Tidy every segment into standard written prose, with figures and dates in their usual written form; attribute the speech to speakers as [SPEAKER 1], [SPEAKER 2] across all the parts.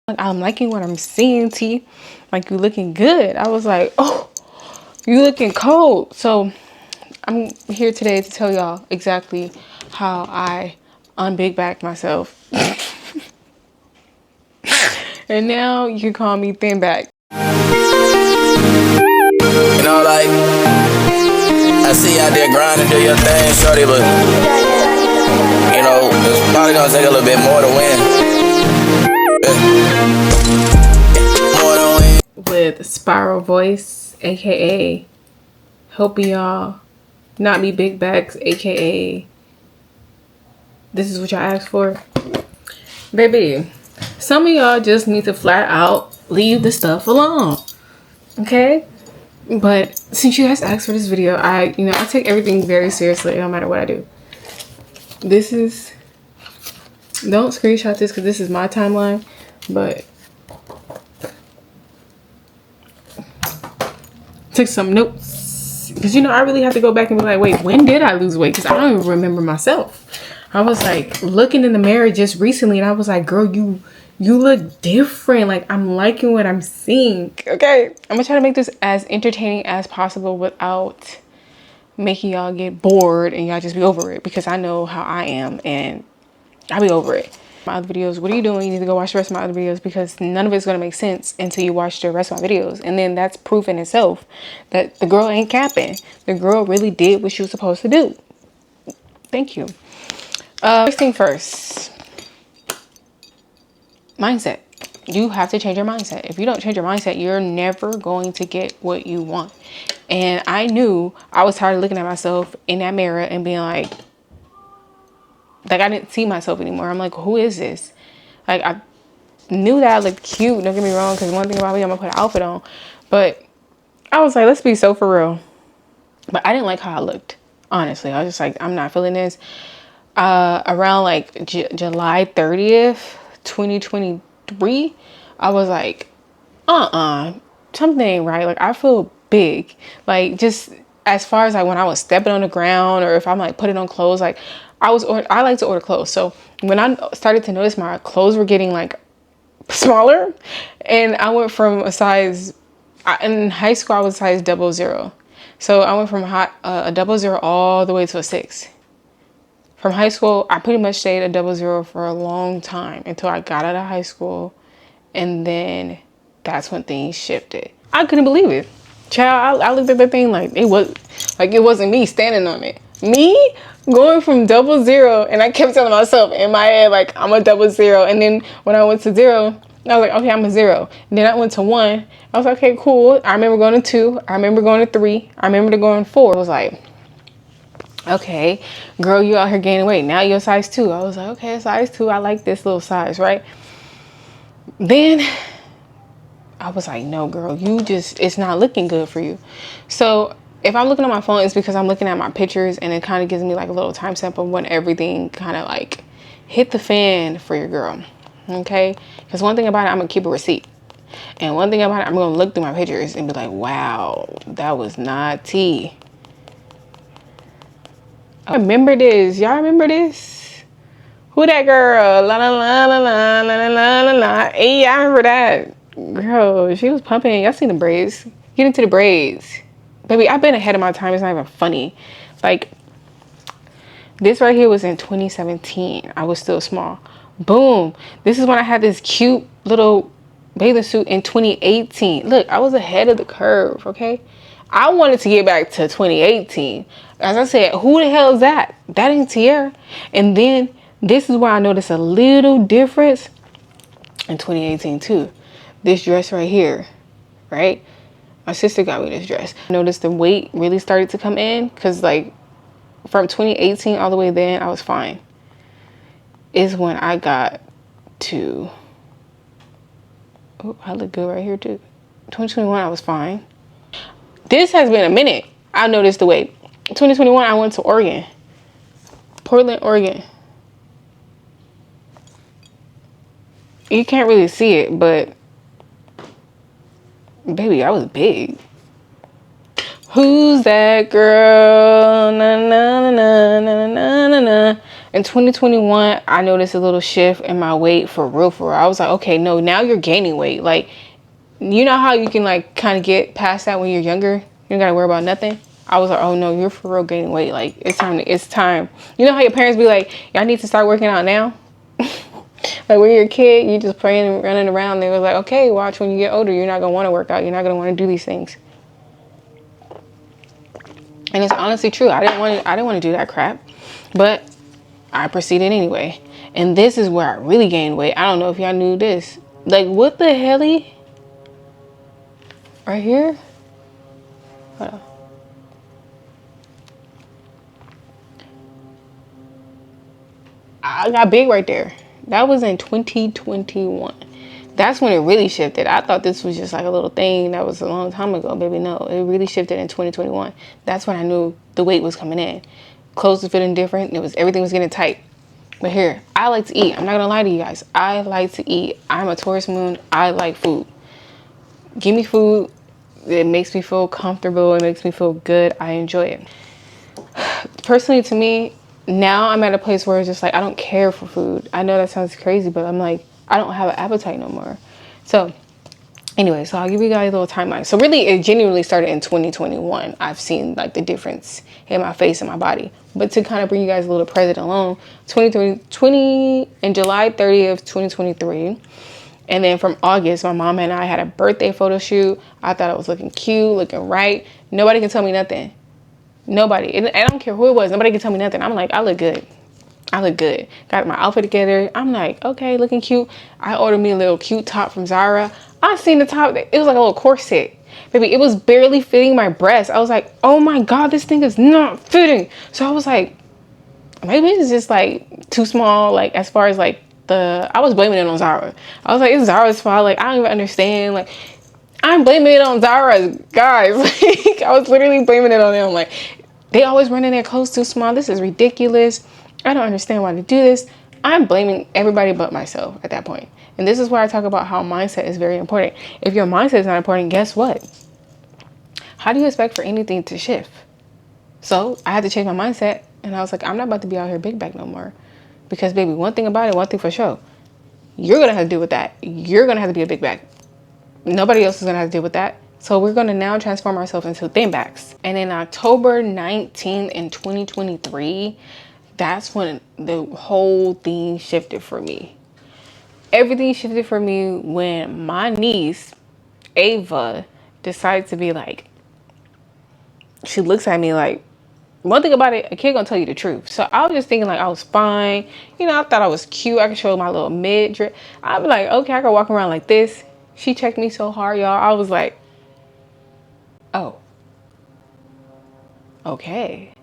[SPEAKER 1] Like, I'm liking what I'm seeing, T. Like, you looking good. I was like, oh, you looking cold. So I'm here today to tell y'all exactly how I unbig back myself. And now you can call me thin back.
[SPEAKER 2] You know, like, I see you out there grinding, do your thing, shorty, but, you know, it's probably gonna take a little bit more to win. More to win.
[SPEAKER 1] With Spiral Voice, aka helping y'all not be big backs, aka this is what y'all asked for. Baby, some of y'all just need to flat out leave the stuff alone, okay? But since you guys asked for this video, I take everything very seriously no matter what I do. This is, don't screenshot this because this is my timeline, but took some notes because I really have to go back and be like, wait, when did I lose weight? Because I don't even remember myself. I was like looking in the mirror just recently and I was like, girl, you look different. Like, I'm liking what I'm seeing. Okay, I'm gonna try to make this as entertaining as possible without making y'all get bored and y'all just be over it, because I know how I am and I'll be over it. My other videos, what are you doing? You need to go watch the rest of my other videos, because none of it's gonna make sense until you watch the rest of my videos. And then that's proof in itself that the girl ain't capping. The girl really did what she was supposed to do. Thank you. First thing first, mindset. You have to change your mindset. If you don't change your mindset, you're never going to get what you want. And I knew I was tired of looking at myself in that mirror and being like I didn't see myself anymore. I'm like, who is this? Like, I knew that I looked cute, don't get me wrong, because one thing about me, I'm gonna put an outfit on. But I was like, let's be so for real. But I didn't like how I looked, honestly. I was just like, I'm not feeling this. Around like July 30th, 2023, I was like, something ain't right. Like, I feel big. Like, just as far as like when I was stepping on the ground, or if I'm like putting on clothes, like I like to order clothes. So when I started to notice my clothes were getting like smaller, and I went from a size, in high school I was size 00. So I went from a 00 all the way to a 6. From high school, I pretty much stayed a 00 for a long time until I got out of high school. And then that's when things shifted. I couldn't believe it. Child, I looked at that thing like it wasn't me standing on it. Me going from 00, and I kept telling myself in my head, like, I'm a 00. And then when I went to 0, I was like, okay, I'm a 0. And then I went to 1. I was like, okay, cool. I remember going to 2. I remember going to 3. I remember going to 4. I was like, okay, girl, you out here gaining weight. Now you're a size 2. I was like, okay, size 2. I like this little size, right? Then I was like, no, girl, it's not looking good for you. So if I'm looking at my phone, it's because I'm looking at my pictures, and it kind of gives me like a little time stamp of when everything kind of like hit the fan for your girl. Okay? Because one thing about it, I'm going to keep a receipt. And one thing about it, I'm going to look through my pictures and be like, wow, that was not tea. I remember this. Y'all remember this? Who that girl? La la la la la la la la la. Hey, I remember that. Girl, she was pumping. Y'all seen the braids? Get into the braids. Baby, I've been ahead of my time. It's not even funny. Like, this right here was in 2017. I was still small. Boom. This is when I had this cute little bathing suit in 2018. Look, I was ahead of the curve, okay? I wanted to get back to 2018. As I said, who the hell is that? That ain't Tierra. And then this is where I noticed a little difference in 2018 too. This dress right here, right? My sister got me this dress. I noticed the weight really started to come in, because like from 2018 all the way then, I was fine. Is when I got to, oh, I look good right here too. 2021, I was fine. This has been a minute. I noticed the weight. 2021, I went to Oregon. Portland, Oregon. You can't really see it, but baby, I was big. Who's that girl? Na na na na na na na. In 2021, I noticed a little shift in my weight for real, for real. I was like, okay, no, now you're gaining weight. Like, you know how you can like kind of get past that when you're younger? You don't gotta worry about nothing. I was like, oh no, you're for real gaining weight. Like, it's time. It's time. You know how your parents be like, y'all need to start working out now? Like when you're a kid, you just playing and running around. They was like, okay, watch when you get older, you're not gonna want to work out. You're not gonna want to do these things. And it's honestly true. I didn't want to do that crap, but I proceeded anyway. And this is where I really gained weight. I don't know if y'all knew this. Like, what the helly? Right here? Hold on. I got big right there. That was in 2021. That's when it really shifted. I thought this was just like a little thing that was a long time ago. Baby, no. It really shifted in 2021. That's when I knew the weight was coming in. Clothes was fitting different. Everything was getting tight. But here, I like to eat. I'm not going to lie to you guys. I like to eat. I'm a Taurus moon. I like food. Give me food. It makes me feel comfortable. It makes me feel good. I enjoy it. Personally, to me, now I'm at a place where it's just like, I don't care for food. I know that sounds crazy, but I'm like, I don't have an appetite no more. So anyway, so I'll give you guys a little timeline. So really, it genuinely started in 2021. I've seen like the difference in my face and my body. But to kind of bring you guys a little present alone, 20 in July 30th, 2023. And then from August, my mom and I had a birthday photo shoot. I thought I was looking cute, looking right. Nobody can tell me nothing. Nobody. And I don't care who it was. Nobody can tell me nothing. I'm like, I look good. I look good. Got my outfit together. I'm like, okay, looking cute. I ordered me a little cute top from Zara. I seen the top. It was like a little corset. Baby, it was barely fitting my breast. I was like, oh my God, this thing is not fitting. So I was like, maybe it's just like too small. Like as far as like I was blaming it on Zara. I was like, it's Zara's fault. Like, I don't even understand. Like, I'm blaming it on Zara, guys. Like, I was literally blaming it on them. Like, they always running their clothes too small. This is ridiculous. I don't understand why they do this. I'm blaming everybody but myself at that point. And this is where I talk about how mindset is very important. If your mindset is not important, guess what? How do you expect for anything to shift? So I had to change my mindset. And I was like, I'm not about to be out here big back no more. Because, baby, one thing about it, one thing for sure. You're going to have to deal with that. You're going to have to be a big back. Nobody else is going to have to deal with that. So we're going to now transform ourselves into thin backs. And in October 19th in 2023, that's when the whole thing shifted for me. Everything shifted for me when my niece, Ava, decided to be like, she looks at me like, one thing about it, a kid gonna tell you the truth. So I was just thinking like I was fine. You know, I thought I was cute. I could show my little midriff. I'd be like, okay, I could walk around like this. She checked me so hard, y'all. I was like, oh, okay.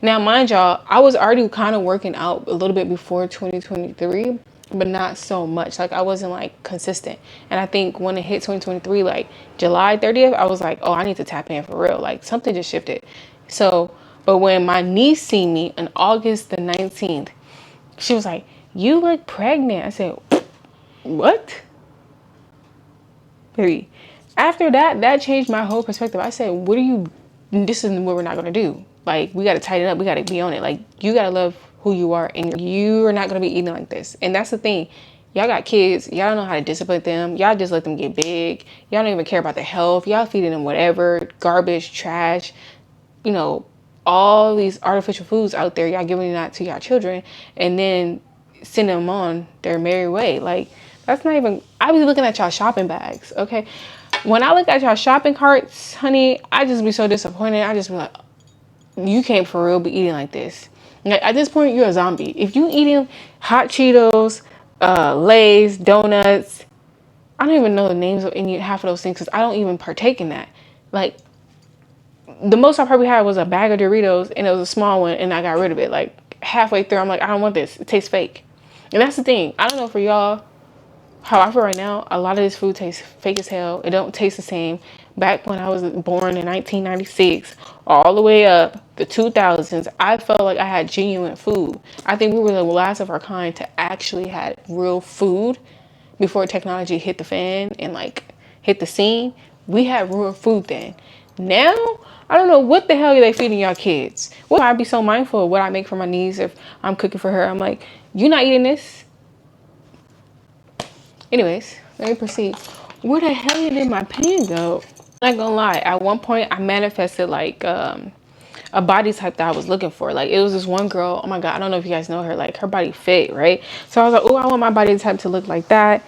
[SPEAKER 1] Now, mind y'all, I was already kind of working out a little bit before 2023, but not so much. Like I wasn't like consistent. And I think when it hit 2023, like July 30th, I was like, oh, I need to tap in for real. Like something just shifted. So, but when my niece seen me on August the 19th, she was like, you look pregnant. I said, what? Baby. After that, that changed my whole perspective. I said, this is what we're not going to do. Like, we got to tighten up. We got to be on it. Like, you got to love who you are. And you're not going to be eating like this. And that's the thing. Y'all got kids. Y'all don't know how to discipline them. Y'all just let them get big. Y'all don't even care about their health. Y'all feeding them whatever, garbage, trash, you know, all these artificial foods out there. Y'all giving that to y'all children. And then send them on their merry way. Like, that's not even, I be looking at y'all shopping bags, okay? When I look at y'all shopping carts, honey, I just be so disappointed. I just be like, you can't for real be eating like this. Like, at this point, you're a zombie. If you eating hot Cheetos, Lay's, donuts, I don't even know the names of half of those things because I don't even partake in that. Like, the most I probably had was a bag of Doritos and it was a small one and I got rid of it. Like, halfway through, I'm like, I don't want this. It tastes fake. And that's the thing. I don't know for y'all how I feel right now. A lot of this food tastes fake as hell. It don't taste the same. Back when I was born in 1996, all the way up the 2000s, I felt like I had genuine food. I think we were the last of our kind to actually had real food before technology hit the fan and like hit the scene. We had real food then. Now, I don't know what the hell are they feeding y'all kids. Why I be so mindful of what I make for my niece if I'm cooking for her? I'm like, you not eating this. Anyways, let me proceed. Where the hell did my pen go? I'm not gonna lie, at one point I manifested like a body type that I was looking for. Like it was this one girl, oh my god, I don't know if you guys know her, like her body fit, right? So I was like, oh, I want my body type to look like that.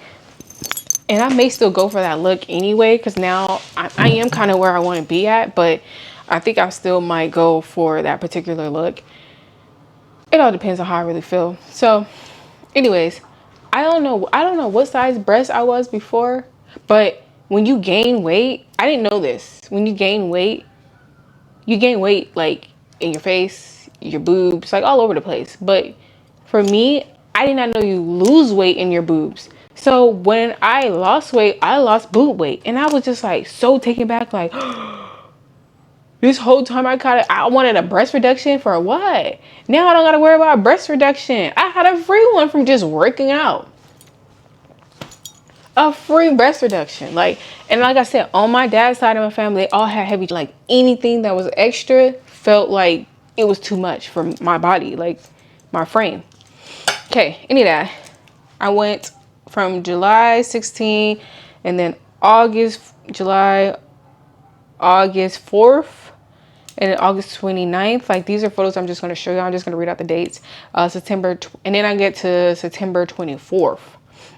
[SPEAKER 1] And I may still go for that look anyway, because now I am kind of where I want to be at, but I think I still might go for that particular look. It all depends on how I really feel. So anyways, I don't know what size breast I was before, but when you gain weight, I didn't know this. When you gain weight like in your face, your boobs, like all over the place. But for me, I did not know you lose weight in your boobs. So when I lost weight, I lost boob weight. And I was just like so taken back, like this whole time I wanted a breast reduction for what? Now I don't gotta worry about a breast reduction. I had a free one from just working out. A free breast reduction. And like I said, on my dad's side of my family, they all had heavy, like anything that was extra felt like it was too much for my body, like my frame. Okay, any of that. I went from July 16 and then August 4th and then August 29th. Like these are photos I'm just going to show you. I'm just going to read out the dates. And then I get to September 24th.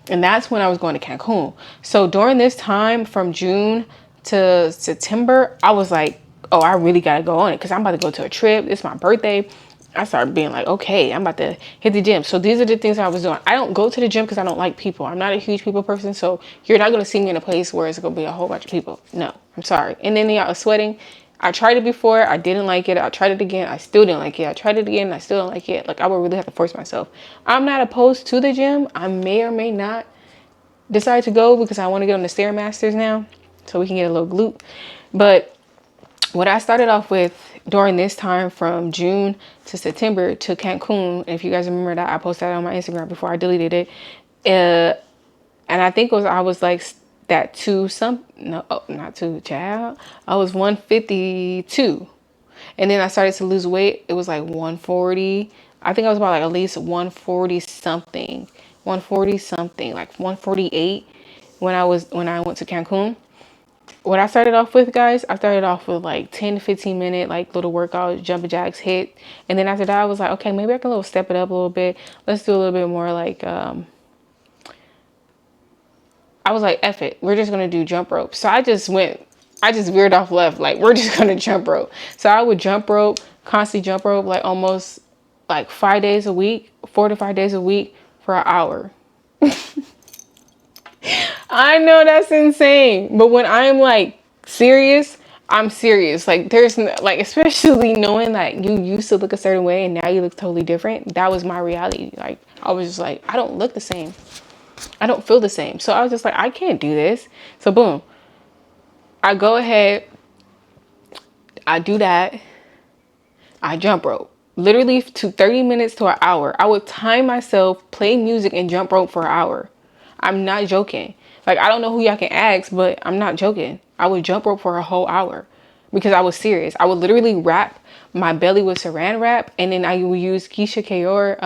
[SPEAKER 1] And that's when I was going to Cancun. So during this time from June to September, I was like, oh, I really got to go on it because I'm about to go to a trip. It's my birthday. I started being like, okay, I'm about to hit the gym. So these are the things I was doing. I don't go to the gym because I don't like people. I'm not a huge people person. So you're not going to see me in a place where it's going to be a whole bunch of people. No, I'm sorry. And then y'all sweating. I tried it before. I didn't like it. I tried it again. I still didn't like it. I tried it again. I still don't like it. Like I would really have to force myself. I'm not opposed to the gym. I may or may not decide to go because I want to get on the Stairmasters now so we can get a little glute. But what I started off with during this time from June to September to Cancun, if you guys remember that I posted that on my Instagram before I deleted it, and I think I was like that not two, child. I was 152, and then I started to lose weight. It was like 140. I think I was about like at least 140 something, like 148 when I went to Cancun. What I started off with, guys, I started off with like 10 to 15 minute like little workouts, jumping jacks, hit. And then after that, I was like, okay, maybe I can step it up a little bit. Let's do a little bit more like, I was like, F it. We're just going to do jump rope. So I just veered off left. Like, we're just going to jump rope. So I would jump rope, constantly jump rope, like almost like 5 days a week, 4 to 5 days a week for an hour. I know that's insane, but when I'm like serious, I'm serious. Like there's like, especially knowing that you used to look a certain way and now you look totally different. That was my reality. Like I was just like, I don't look the same. I don't feel the same. So I was just like, I can't do this. So boom, I go ahead, I do that. I jump rope. Literally to 30 minutes to an hour. I would time myself, play music and jump rope for an hour. I'm not joking. Like, I don't know who y'all can ask, but I'm not joking. I would jump rope for a whole hour because I was serious. I would literally wrap my belly with saran wrap, and then I would use Keyshia Ka'Oir,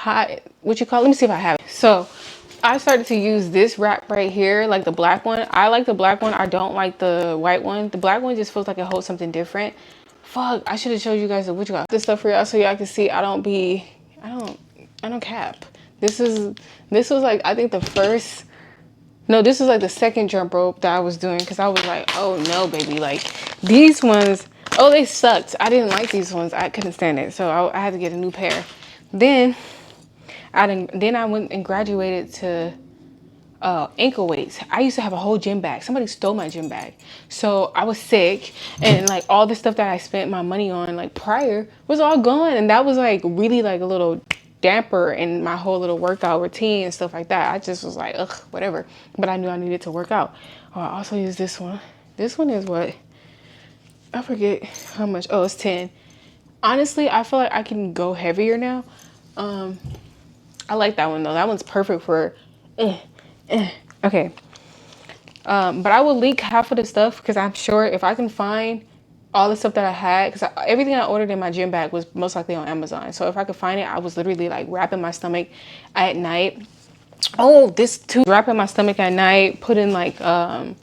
[SPEAKER 1] let me see if I have it. So I started to use this wrap right here, like the black one. I like the black one. I don't like the white one. The black one just feels like it holds something different. Fuck, I should have showed you guys the got this stuff for y'all so y'all can see I don't cap. This was like, I think this was like the second jump rope that I was doing because I was like, oh no, baby, like these ones, oh, they sucked. I didn't like these ones. I couldn't stand it. So I had to get a new pair. Then I went and graduated to ankle weights. I used to have a whole gym bag. Somebody stole my gym bag. So I was sick and like all the stuff that I spent my money on like prior was all gone. And that was like really like a little damper in my whole little workout routine and stuff like that. I just was like, ugh, whatever. But I knew I needed to work out. Oh, I also use this one. This one is what? I forget how much. Oh, it's 10. Honestly, I feel like I can go heavier now. I like that one though. That one's perfect for, okay. But I will link half of the stuff because I'm sure if I can find all the stuff that I had, because everything I ordered in my gym bag was most likely on Amazon. So if I could find it, I was literally like wrapping my stomach at night. Oh, this too, wrapping my stomach at night, putting like, man,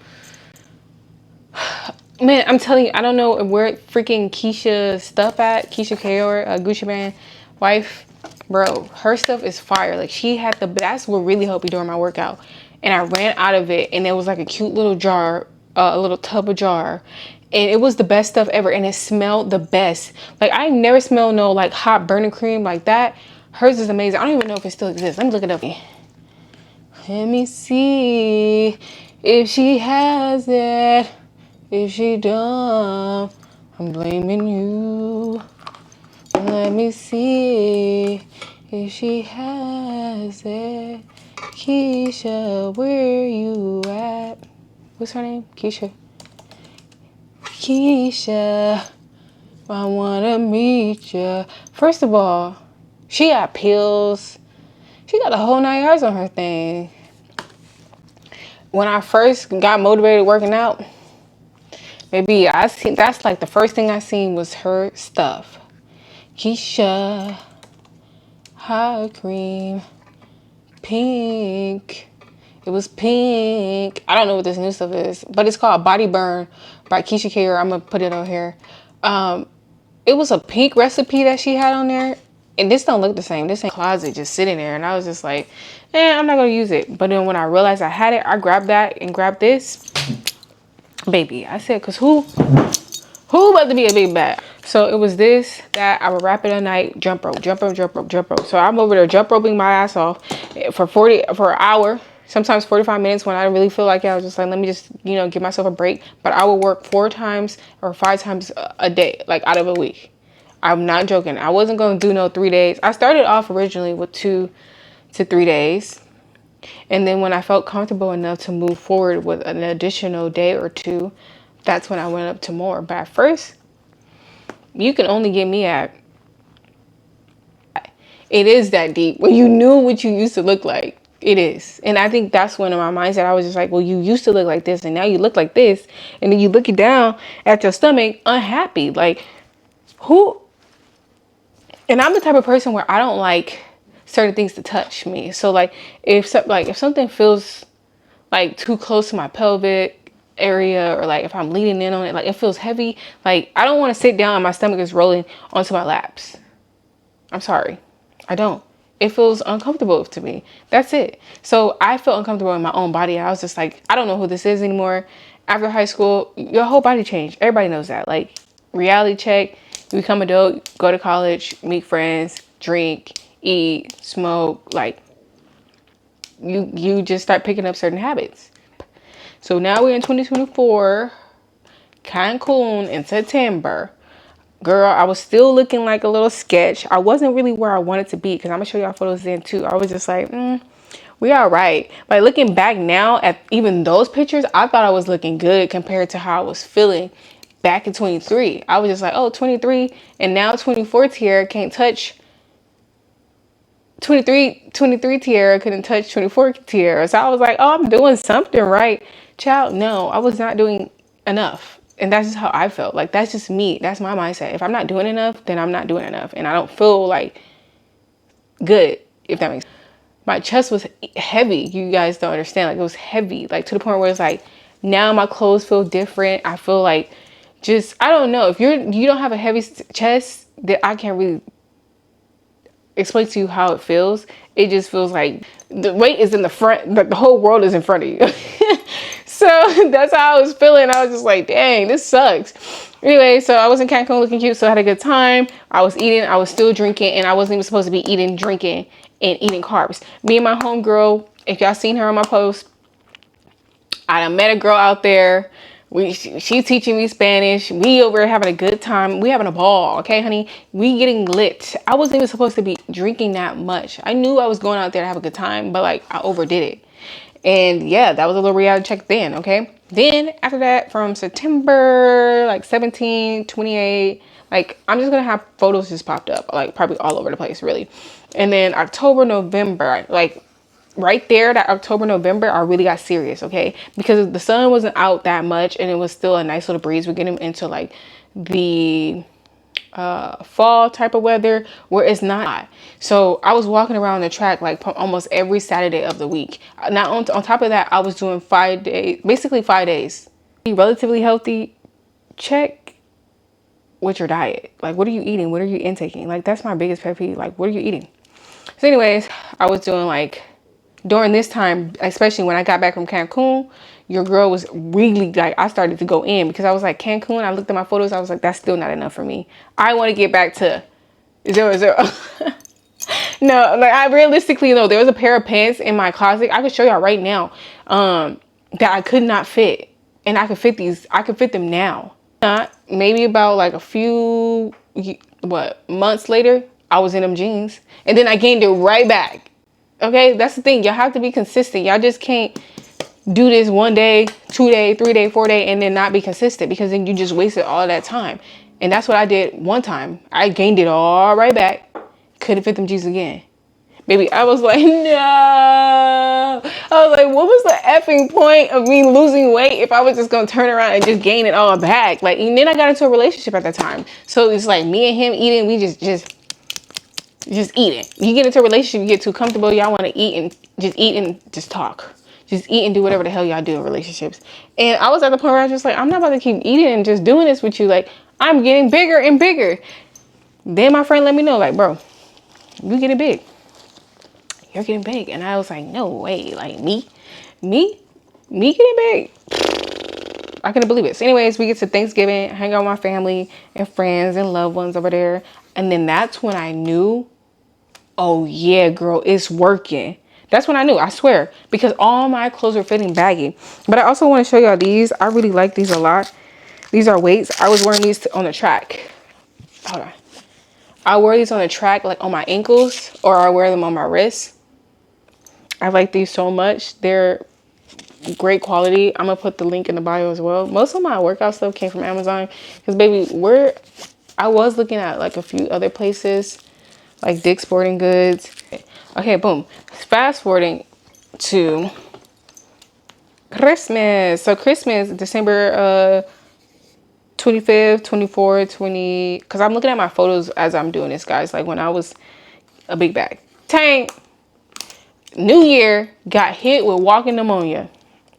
[SPEAKER 1] I'm telling you, I don't know where freaking Keyshia's stuff at. Keyshia Ka'Oir, Gucci Man wife, bro, her stuff is fire. Like she had that's what really helped me during my workout. And I ran out of it, and it was like a cute little jar, a little tub of jar. And it was the best stuff ever, and it smelled the best. Like I never smelled no like hot burning cream like that. Hers is amazing. I don't even know if it still exists. Let me look it up. Let me see if she has it. If she don't, I'm blaming you. Let me see if she has it. Keyshia, where you at? What's her name? Keyshia. Keyshia, I wanna meet ya. First of all, she got pills. She got a whole 9 yards on her thing. When I first got motivated working out, maybe that's like the first thing I seen was her stuff. Keyshia, hot cream, pink. It was pink. I don't know what this new stuff is, but it's called Body Burn by Keyshia Ka'Oir. I'm gonna put it on here. It was a pink recipe that she had on there, and this don't look the same. This ain't closet just sitting there, and I was just like, I'm not gonna use it. But then when I realized I had it, I grabbed that and grabbed this, baby. I said, cause who about to be a big bag? So it was this that I would wrap it at night, jump rope, jump rope, jump rope, jump rope. So I'm over there jump roping my ass off for an hour, sometimes 45 minutes when I really feel like it. I was just like, let me just, give myself a break. But I would work 4 times or 5 times a day, like out of a week. I'm not joking. I wasn't going to do no 3 days. I started off originally with 2 to 3 days. And then when I felt comfortable enough to move forward with an additional day or 2, that's when I went up to more. But at first, you can only get me at, it is that deep. When you knew what you used to look like, it is. And I think that's when in my mindset, I was just like, well, you used to look like this and now you look like this. And then you looking down at your stomach, unhappy. Like, who? And I'm the type of person where I don't like certain things to touch me. So like, if something feels like too close to my pelvic area, or like if I'm leaning in on it, like it feels heavy, like I don't want to sit down and my stomach is rolling onto my laps. I'm sorry, I don't. It feels uncomfortable to me. That's it. So I felt uncomfortable in my own body. I was just like, I don't know who this is anymore. After high school, your whole body changed. Everybody knows that. Like, reality check, you become adult, go to college, meet friends, drink, eat, smoke, like you just start picking up certain habits. So now we're in 2024, Cancun in September. Girl, I was still looking like a little sketch. I wasn't really where I wanted to be, because I'm gonna show y'all photos then too. I was just like, we all right. Like looking back now at even those pictures, I thought I was looking good compared to how I was feeling back in 23. I was just like, oh, 23 and now 24 tiara can't touch 23 tiara couldn't touch 24 tiara. So I was like, oh, I'm doing something right. Child, no, I was not doing enough. And that's just how I felt. Like, that's just me. That's my mindset. If I'm not doing enough, then I'm not doing enough. And I don't feel like good, if that makes sense. My chest was heavy. You guys don't understand. Like, it was heavy. Like, to the point where it's like, now my clothes feel different. I feel like just, I don't know. If you don't have a heavy chest, that I can't really explain to you how it feels. It just feels like the weight is in the front, like the whole world is in front of you. So that's how I was feeling. I was just like, dang, this sucks. Anyway, so I was in Cancun looking cute, so I had a good time. I was eating, I was still drinking, and I wasn't even supposed to be eating, drinking, and eating carbs. Me and my homegirl, if y'all seen her on my post, I done met a girl out there. She's teaching me Spanish. We over there having a good time. We having a ball, okay, honey? We getting lit. I wasn't even supposed to be drinking that much. I knew I was going out there to have a good time, but like I overdid it. And yeah, that was a little reality check then, okay? Then after that, from September like 17, 28, like I'm just gonna have photos just popped up, like probably all over the place, really. And then October, November, like right there, that October, November, I really got serious, okay? Because the sun wasn't out that much and it was still a nice little breeze. We're getting into like the fall type of weather where it's not hot. So I was walking around the track like almost every Saturday of the week. Now on top of that, I was doing 5 days, basically 5 days. Be relatively healthy, check with your diet. Like, what are you eating? What are you intaking? Like, that's my biggest pet peeve. Like, what are you eating? So anyways, I was doing like, during this time, especially when I got back from Cancun, your girl was really like, I started to go in because I was like, Cancun, I looked at my photos, I was like, that's still not enough for me. I want to get back to 0. No, like I realistically though, there was a pair of pants in my closet. I could show y'all right now that I could not fit. And I could fit these, I could fit them now. Not maybe about like a few, months later, I was in them jeans. And then I gained it right back. Okay, that's the thing. Y'all have to be consistent. Y'all just can't do this 1 day, 2 day, 3 day, 4 day, and then not be consistent, because then you just wasted all that time. And that's what I did one time. I gained it all right back. Couldn't fit them jeans again. Baby, I was like, no. I was like, what was the effing point of me losing weight if I was just going to turn around and just gain it all back? Like, and then I got into a relationship at that time. So it's like me and him eating, we just eating. You get into a relationship, you get too comfortable, y'all want to eat and just talk. Just eat and do whatever the hell y'all do in relationships. And I was at the point where I was just like, I'm not about to keep eating and just doing this with you. Like, I'm getting bigger and bigger. Then my friend let me know, like, bro, you getting big. You're getting big. And I was like, no way. Like, me getting big. I couldn't believe it. So anyways, we get to Thanksgiving, hang out with my family and friends and loved ones over there. And then that's when I knew, oh yeah, girl, it's working. That's when I knew, I swear, because all my clothes were fitting baggy. But I also want to show y'all these. I really like these a lot. These are weights. I was wearing these on the track. Hold on. I wear these on the track, like on my ankles, or I wear them on my wrists. I like these so much. They're great quality. I'm gonna put the link in the bio as well. Most of my workout stuff came from Amazon, because baby, I was looking at like a few other places, like Dick's Sporting Goods. Okay, boom. Fast forwarding to Christmas. So Christmas, December 25th, 24th, 20. Because I'm looking at my photos as I'm doing this, guys. Like when I was a big bag. Tank. New Year, got hit with walking pneumonia.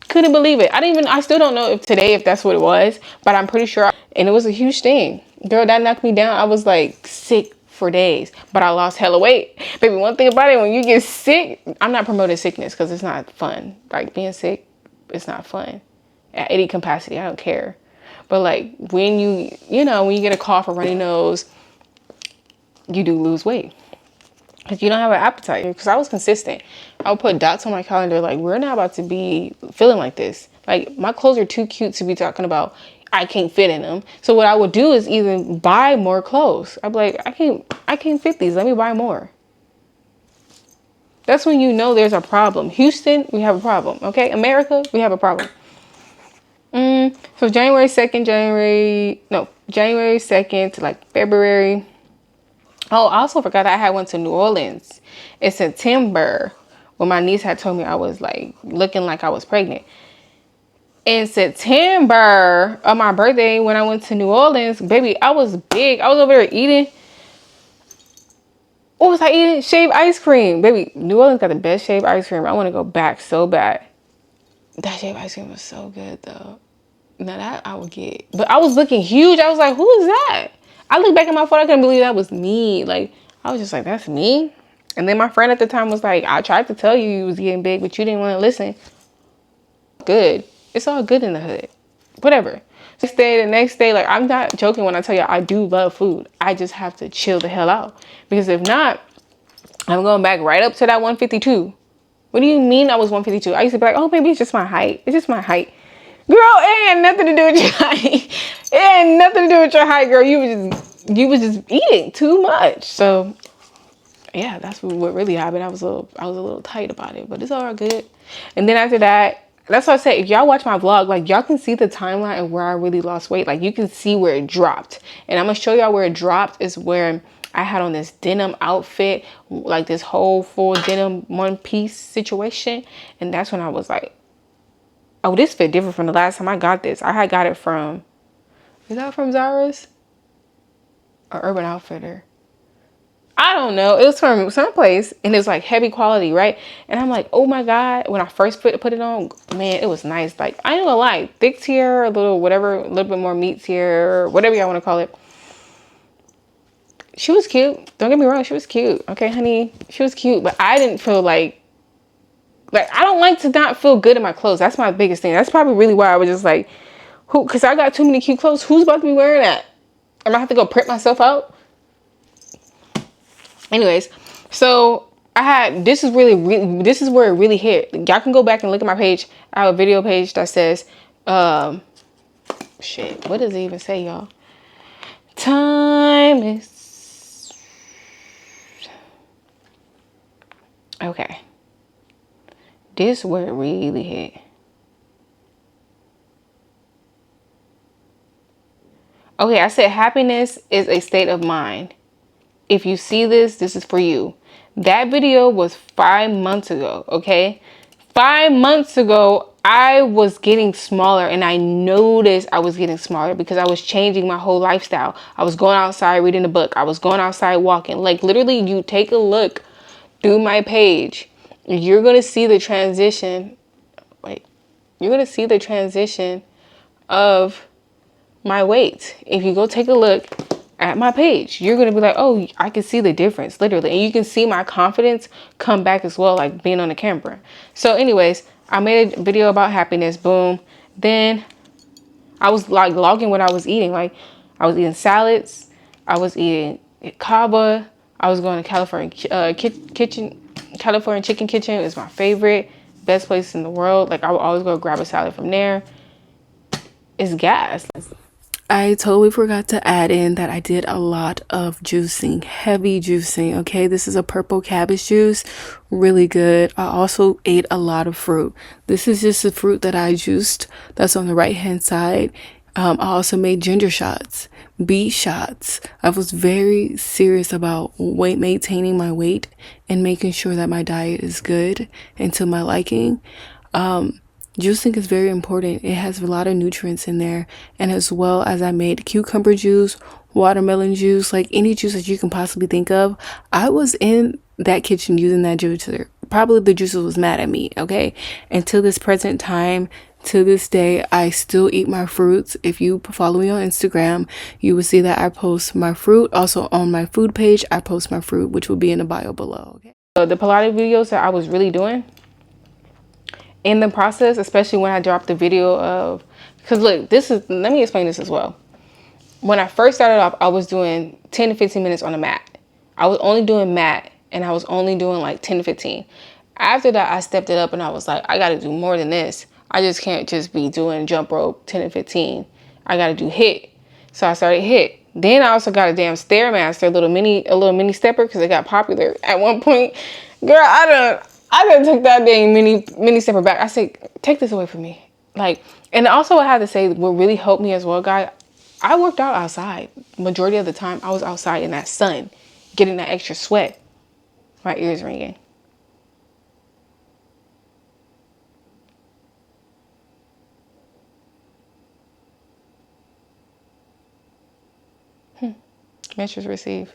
[SPEAKER 1] Couldn't believe it. I still don't know if that's what it was, but I'm pretty sure. And it was a huge thing. Girl, that knocked me down. I was like sick for days, but I lost hella weight. Baby, one thing about it, when you get sick, I'm not promoting sickness because it's not fun. Like being sick, it's not fun. At any capacity, I don't care. But like when you get a cough or runny nose, you do lose weight. Because you don't have an appetite. Because I was consistent. I would put dots on my calendar like, we're not about to be feeling like this. Like, my clothes are too cute to be talking about I can't fit in them. So what I would do is even buy more clothes. I'd be like, I can't fit these. Let me buy more. That's when you know there's a problem. Houston, we have a problem. Okay? America, we have a problem. So January 2nd to like February. Oh, I also forgot that I went to New Orleans in September when my niece had told me I was like looking like I was pregnant. In September of my birthday, when I went to New Orleans, baby, I was big. I was over there eating. What was I eating? Shaved ice cream. Baby, New Orleans got the best shaved ice cream. I want to go back so bad. That shaved ice cream was so good though. Now that I would get. But I was looking huge. I was like, who is that? I looked back at my phone. I couldn't believe that was me. Like, I was just like, that's me. And then my friend at the time was like, I tried to tell you you was getting big, but you didn't want to listen. Good. It's all good in the hood. Whatever. The next day, like, I'm not joking when I tell you I do love food. I just have to chill the hell out. Because if not, I'm going back right up to that 152. What do you mean I was 152? I used to be like, oh, maybe it's just my height. It's just my height. Girl, it had nothing to do with your height. It had nothing to do with your height, girl. You was just eating too much. So yeah, that's what really happened. I was a little tight about it, but it's all good. And then after that, that's what I said. If y'all watch my vlog, like y'all can see the timeline of where I really lost weight. Like you can see where it dropped. And I'm gonna show y'all where it dropped is where I had on this denim outfit, like this whole full denim one piece situation. And that's when I was like, oh, this fit different from the last time I got this. I had got it from, is that from Zara's or Urban Outfitter? I don't know. It was from someplace, and it was like heavy quality, right? And I'm like, oh my God. When I first put it on, man, it was nice. Like, I ain't gonna lie, thick tier, a little whatever, a little bit more meat tier, whatever y'all want to call it. She was cute. Don't get me wrong, she was cute. Okay, honey, she was cute, but I didn't feel like I don't like to not feel good in my clothes. That's my biggest thing. That's probably really why I was just like, who? Because I got too many cute clothes. Who's about to be wearing that? I'm gonna have to go print myself out. Anyways, so I had, this is really, this is where it really hit. Y'all can go back and look at my page. I have a video page that says, shit, what does it even say, y'all? Time is, okay. This is where it really hit. Okay, I said happiness is a state of mind. If you see this, this is for you. That video was 5 months ago, okay? 5 months ago, I was getting smaller, and I noticed I was getting smaller because I was changing my whole lifestyle. I was going outside reading a book. I was going outside walking. Like, literally, you take a look through my page, you're going to see the transition. Wait, you're going to see the transition of my weight. If you go take a look at my page, you're gonna be like, oh, I can see the difference, literally. And you can see my confidence come back as well, like being on the camera. So anyways, I made a video about happiness, boom. Then I was like logging what I was eating. Like, I was eating salads, I was eating kava, I was going to California California Chicken Kitchen. It was my favorite, best place in the world. Like, I would always go grab a salad from there. It's gas. I totally forgot to add in that I did a lot of juicing, heavy juicing, okay? This is a purple cabbage juice, really good. I also ate a lot of fruit. This is just the fruit that I juiced that's on the right-hand side. I also made ginger shots, beet shots. I was very serious about maintaining my weight and making sure that my diet is good and to my liking. Juicing is very important. It has a lot of nutrients in there. And as well as I made cucumber juice, watermelon juice, like any juice that you can possibly think of. I was in that kitchen using that juicer. Probably the juicer was mad at me, okay? Until this present time, to this day, I still eat my fruits. If you follow me on Instagram, you will see that I post my fruit. Also on my food page, I post my fruit, which will be in the bio below, okay? So the Pilates videos that I was really doing, in the process, especially when I dropped the video of, because look, let me explain this as well. When I first started off, I was doing 10 to 15 minutes on the mat. I was only doing mat, and I was only doing like 10 to 15. After that, I stepped it up, and I was like, I got to do more than this. I just can't just be doing jump rope 10 to 15. I got to do HIIT. So I started HIIT. Then I also got a damn Stairmaster, a little mini stepper, because it got popular at one point. Girl, I done took that dang mini stepper back. I said, take this away from me. Like, and also I had to say, what really helped me as well, guys, I worked out outside. Majority of the time, I was outside in that sun, getting that extra sweat. My ears ringing. Messages received.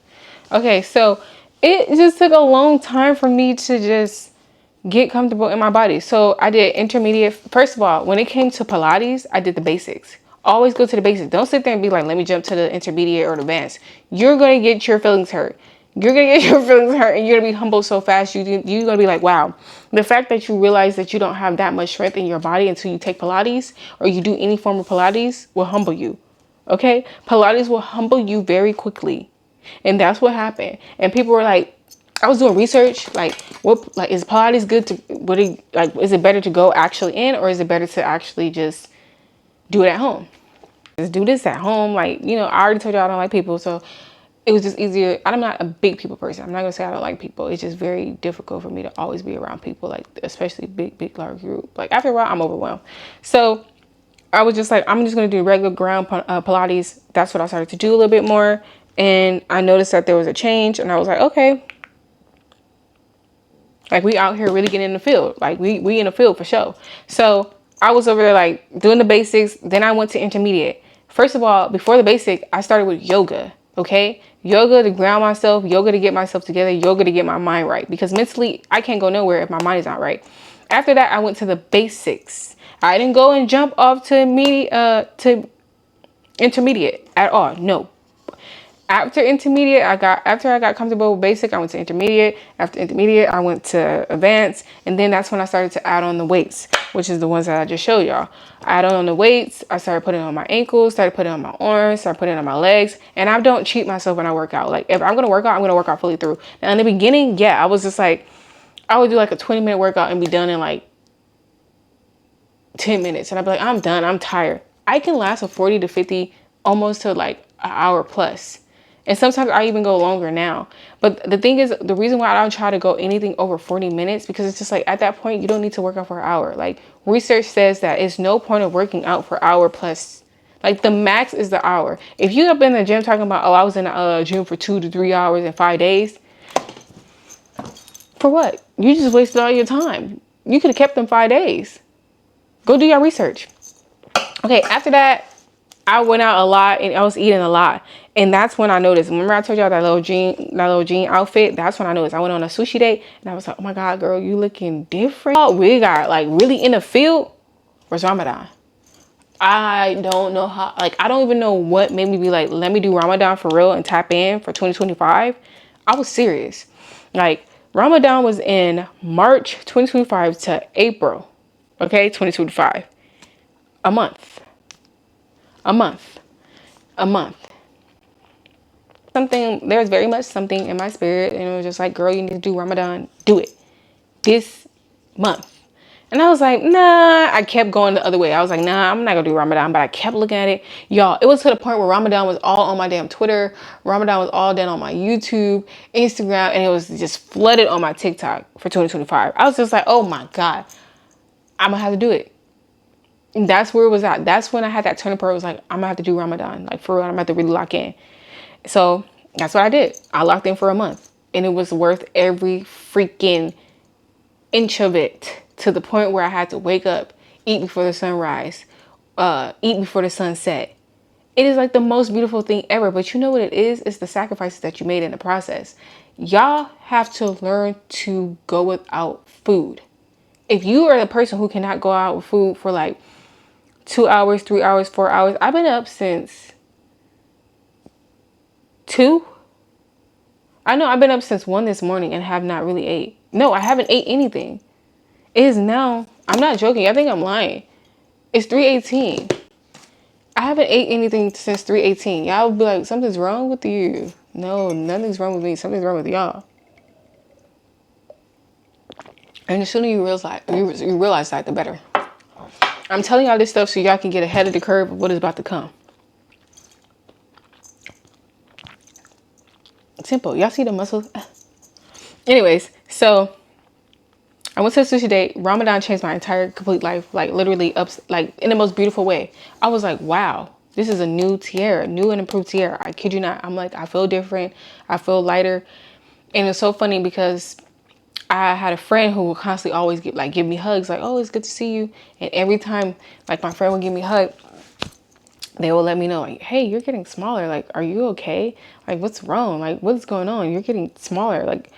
[SPEAKER 1] Okay, so it just took a long time for me to just get comfortable in my body. So I did intermediate. First of all, when it came to Pilates, I did the basics. Always go to the basics. Don't sit there and be like, let me jump to the intermediate or the advanced. You're going to get your feelings hurt. You're going to get your feelings hurt, and you're going to be humbled so fast. You're going to be like, wow. The fact that you realize that you don't have that much strength in your body until you take Pilates or you do any form of Pilates will humble you. Okay? Pilates will humble you very quickly. And that's what happened. And people were like, I was doing research, like, what, like, is Pilates good to, is it better to go actually in, or is it better to actually just do it at home? Just do this at home. Like, you know, I already told you I don't like people, so it was just easier. I'm not a big people person. I'm not gonna say I don't like people. It's just very difficult for me to always be around people, like, especially big, large group. Like, after a while, I'm overwhelmed. So I was just like, I'm just gonna do regular ground Pilates. That's what I started to do a little bit more. And I noticed that there was a change, and I was like, okay, like we out here really getting in the field. Like we in the field for sure. So I was over there like doing the basics. Then I went to intermediate. First of all, before the basic, I started with yoga. Okay, yoga to ground myself, yoga to get myself together, yoga to get my mind right. Because mentally, I can't go nowhere if my mind is not right. After that, I went to the basics. I didn't go and jump off to intermediate at all. No. After intermediate, after I got comfortable with basic, I went to intermediate. After intermediate, I went to advanced, and then that's when I started to add on the weights, which is the ones that I just showed y'all. I added on the weights. I started putting it on my ankles, started putting it on my arms, started putting it on my legs, and I don't cheat myself when I work out. Like if I'm gonna work out, I'm gonna work out fully through. Now in the beginning, yeah, I was just like, I would do like a 20-minute workout and be done in like 10 minutes, and I'd be like, I'm done, I'm tired. I can last a 40 to 50, almost to like an hour plus. And sometimes I even go longer now. But the thing is, the reason why I don't try to go anything over 40 minutes, because it's just like at that point, you don't need to work out for an hour. Like research says that it's no point of working out for an hour plus. Like the max is the hour. If you up in the gym talking about, oh, I was in the gym for 2 to 3 hours in 5 days. For what? You just wasted all your time. You could have kept them 5 days. Go do your research. Okay, after that, I went out a lot and I was eating a lot. And that's when I noticed. Remember I told y'all that little jean outfit? That's when I noticed. I went on a sushi date and I was like, oh my God, girl, you looking different. Oh, we got like really in the field. Where's Ramadan? I don't know how, like, I don't even know what made me be like, let me do Ramadan for real and tap in for 2025. I was serious. Like Ramadan was in March 2025 to April, okay, 2025. A month. Something, there's very much something in my spirit, and it was just like, girl, you need to do Ramadan, do it this month. And I was like, nah. I kept going the other way. I was like, nah, I'm not gonna do Ramadan, but I kept looking at it. Y'all, it was to the point where Ramadan was all on my damn Twitter. Ramadan was all done on my YouTube, Instagram, and it was just flooded on my TikTok for 2025. I was just like, oh my God, I'm gonna have to do it. And that's where it was at. That's when I had that turning point. It was like, I'm gonna have to do Ramadan. Like for real, I'm gonna have to really lock in. So that's what I did. I locked in for a month, and it was worth every freaking inch of it, to the point where I had to wake up, eat before the sunrise, eat before the sunset. It is like the most beautiful thing ever. But you know what it is? It's the sacrifices that you made in the process. Y'all have to learn to go without food. If you are the person who cannot go out with food for like 2 hours, 3 hours, 4 hours. I've been up since 2. I know I've been up since 1 this morning and have not really ate. No, I haven't ate anything. It is now, I'm not joking. I think I'm lying. It's 3:18. I haven't ate anything since 3:18. Y'all would be like, something's wrong with you. No, nothing's wrong with me. Something's wrong with y'all. And the sooner you realize that, the better. I'm telling y'all this stuff so y'all can get ahead of the curve of what is about to come. Simple. Y'all see the muscles? Anyways, so I went to a sushi date. Ramadan changed my entire complete life. Like literally like in the most beautiful way. I was like, wow, this is a new tiara, new and improved tiara. I kid you not. I'm like, I feel different. I feel lighter. And it's so funny because I had a friend who would constantly always give me hugs. Like, oh, it's good to see you. And every time like my friend would give me a hug, they will let me know, like, hey, you're getting smaller. Like, are you okay? Like, what's wrong? Like, what's going on? You're getting smaller. Like,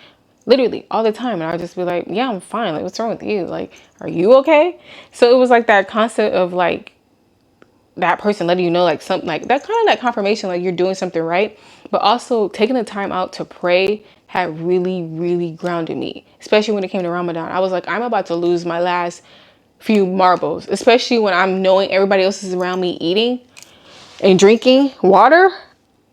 [SPEAKER 1] literally all the time. And I would just be like, yeah, I'm fine. Like, what's wrong with you? Like, are you okay? So it was like that concept of like that person letting you know, like something like that, kind of that confirmation, like you're doing something right. But also taking the time out to pray had really, really grounded me, especially when it came to Ramadan. I was like, I'm about to lose my last few marbles, especially when I'm knowing everybody else is around me eating and drinking water.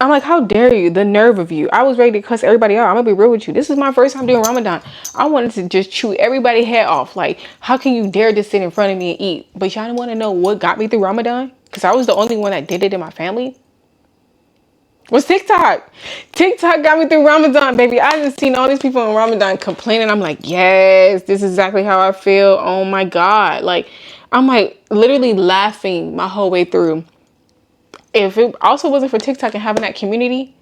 [SPEAKER 1] I'm like, how dare you? The nerve of you. I was ready to cuss everybody out. I'm gonna be real with you. This is my first time doing Ramadan. I wanted to just chew everybody's head off. Like, how can you dare to sit in front of me and eat? But y'all want to know what got me through Ramadan? Because I was the only one that did it in my family. Was TikTok. TikTok got me through Ramadan, baby. I just seen all these people in Ramadan complaining. I'm like, yes, this is exactly how I feel. Oh my God. Like, I'm like literally laughing my whole way through. If it also wasn't for TikTok and having that community,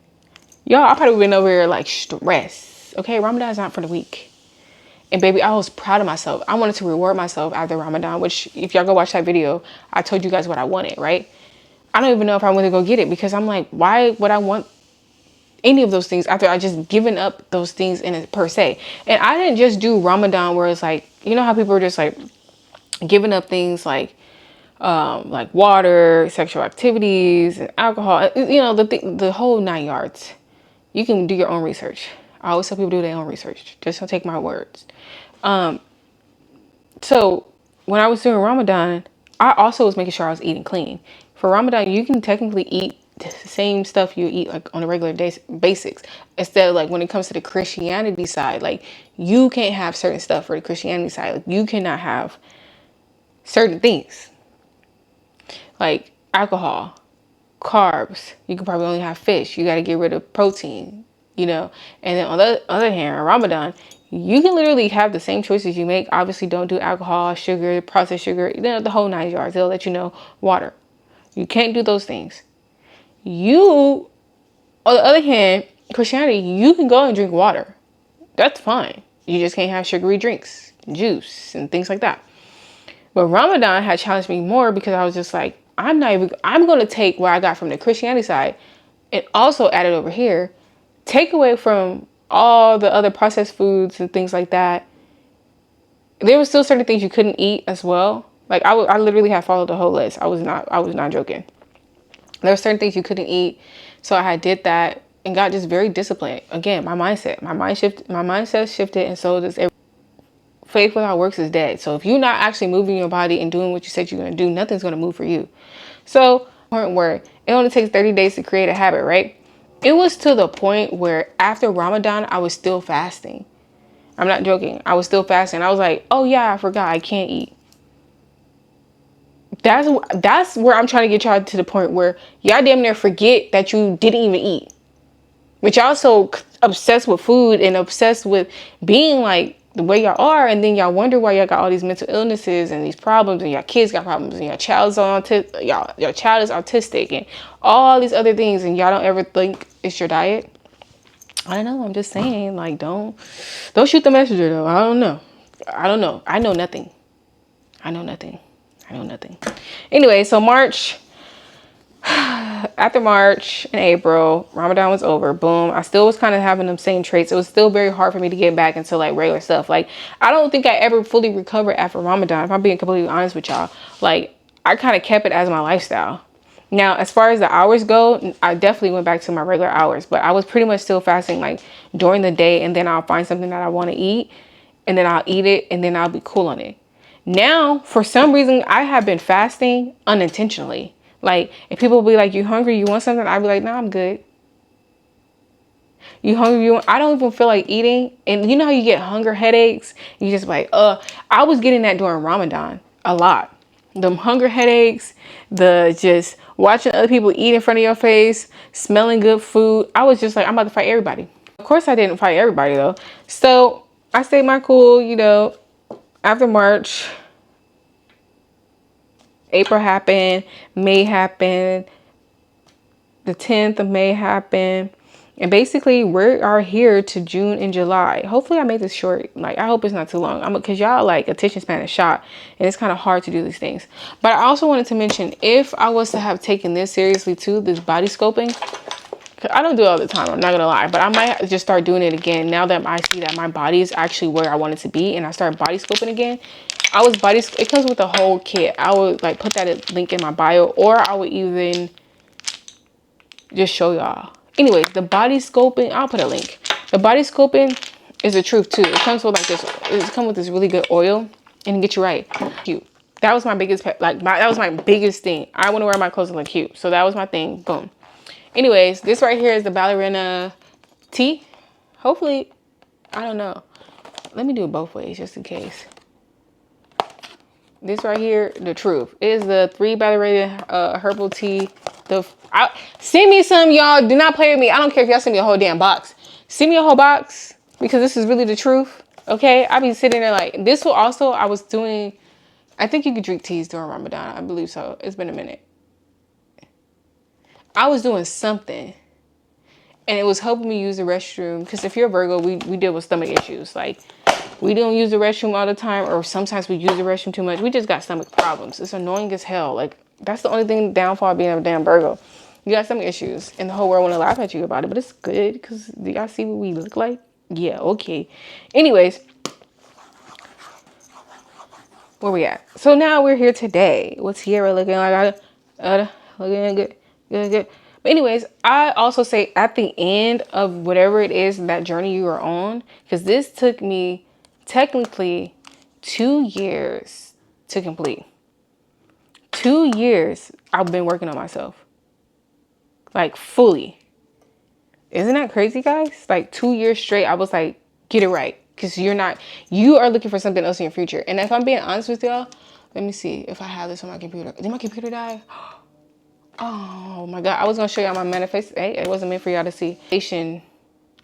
[SPEAKER 1] Y'all, I probably been over here like stressed. Okay, Ramadan's not for the weak. And baby, I was proud of myself. I wanted to reward myself after Ramadan, which if y'all go watch that video, I told you guys what I wanted, right? I don't even know if I want to go get it because I'm like, why would I want any of those things after I just given up those things in it per se? And I didn't just do Ramadan where it's like, you know how people are just like giving up things like water, sexual activities, and alcohol, you know, the whole 9 yards. You can do your own research. I always tell people to do their own research. Just don't take my words. So when I was doing Ramadan, I also was making sure I was eating clean. For Ramadan, you can technically eat the same stuff you eat like on a regular day basics. Instead of like when it comes to the Christianity side, like you can't have certain stuff for the Christianity side. Like you cannot have certain things like alcohol, carbs. You can probably only have fish. You got to get rid of protein, you know. And then on the other hand, Ramadan, you can literally have the same choices you make. Obviously, don't do alcohol, sugar, processed sugar, you know, the whole 9 yards. They'll let you know water. You can't do those things. You, on the other hand, Christianity, you can go and drink water. That's fine. You just can't have sugary drinks, juice, and things like that. But Ramadan had challenged me more because I was just like, I'm going to take what I got from the Christianity side and also add it over here. Take away from all the other processed foods and things like that. There were still certain things you couldn't eat as well. Like I literally had followed the whole list. I was not joking. There were certain things you couldn't eat. So I did that and got just very disciplined. Again, my mindset shifted, and so does everything. Faith without works is dead. So if you're not actually moving your body and doing what you said you're going to do, nothing's going to move for you. So, point where it only takes 30 days to create a habit, right? It was to the point where after Ramadan, I was still fasting. I'm not joking. I was still fasting. I was like, oh yeah, I forgot I can't eat. That's where I'm trying to get y'all to the point where y'all damn near forget that you didn't even eat. But y'all so obsessed with food and obsessed with being like the way y'all are, and then y'all wonder why y'all got all these mental illnesses and these problems, and your kids got problems, and your child is your child is autistic, and all these other things, and y'all don't ever think it's your diet. I don't know. I'm just saying, like, don't shoot the messenger though. I don't know. I know nothing. Anyway, so March. After March and April, Ramadan was over. Boom. I still was kind of having them same traits. It was still very hard for me to get back into like regular stuff. Like, I don't think I ever fully recovered after Ramadan. If I'm being completely honest with y'all, like I kind of kept it as my lifestyle. Now, as far as the hours go, I definitely went back to my regular hours, but I was pretty much still fasting like during the day, and then I'll find something that I want to eat, and then I'll eat it, and then I'll be cool on it. Now, for some reason, I have been fasting unintentionally. Like, if people will be like, you hungry, you want something? I'd be like, no, I'm good. You hungry? I don't even feel like eating. And you know how you get hunger headaches? You just like, I was getting that during Ramadan a lot. Them hunger headaches, the just watching other people eat in front of your face, smelling good food. I was just like, I'm about to fight everybody. Of course, I didn't fight everybody though. So I stayed my cool, you know, after March. April happened, May happened, the 10th of May happened, and basically we are here to June and July. Hopefully I made this short. Like, I hope it's not too long. Because y'all like attention span is shot, and it's kind of hard to do these things. But I also wanted to mention, if I was to have taken this seriously too, this body scoping, cause I don't do it all the time, I'm not gonna lie, but I might just start doing it again now that I see that my body is actually where I want it to be, and I start body scoping again. It comes with a whole kit. I would like put that link in my bio, or I would even just show y'all. Anyways, the body scoping, I'll put a link. The body scoping is the truth too. It comes with like this, it comes with this really good oil, and it gets you right. Cute. That was my biggest, that was my biggest thing. I want to wear my clothes and look cute. So that was my thing. Boom. Anyways, this right here is the Ballerina tee. Hopefully, I don't know. Let me do it both ways just in case. This right here, the truth, is the 3 Ballerina herbal tea. Send me some, y'all. Do not play with me. I don't care if y'all send me a whole damn box. Send me a whole box, because this is really the truth. Okay, I be sitting there like this. Will also, I was doing, I think you could drink teas during Ramadan. I believe so. It's been a minute. I was doing something, And it was helping me use the restroom. Because if you're a Virgo, we deal with stomach issues. Like, we don't use the restroom all the time, or sometimes we use the restroom too much. We just got stomach problems. It's annoying as hell. Like, that's the only thing downfall of being a damn Virgo. You got stomach issues, and the whole world want to laugh at you about it. But it's good, because do y'all see what we look like? Yeah, okay. Anyways, where we at? So now we're here today with Sierra looking like looking good, good. But anyways, I also say at the end of whatever it is, that journey you are on, because this took me technically 2 years to complete. 2 years I've been working on myself, like fully. Isn't that crazy, guys? Like 2 years straight, I was like, get it right. Because you are looking for something else in your future. And if I'm being honest with y'all, let me see if I have this on my computer. Did my computer die? Oh my God. I was going to show y'all my manifest. Hey, it wasn't meant for y'all to see.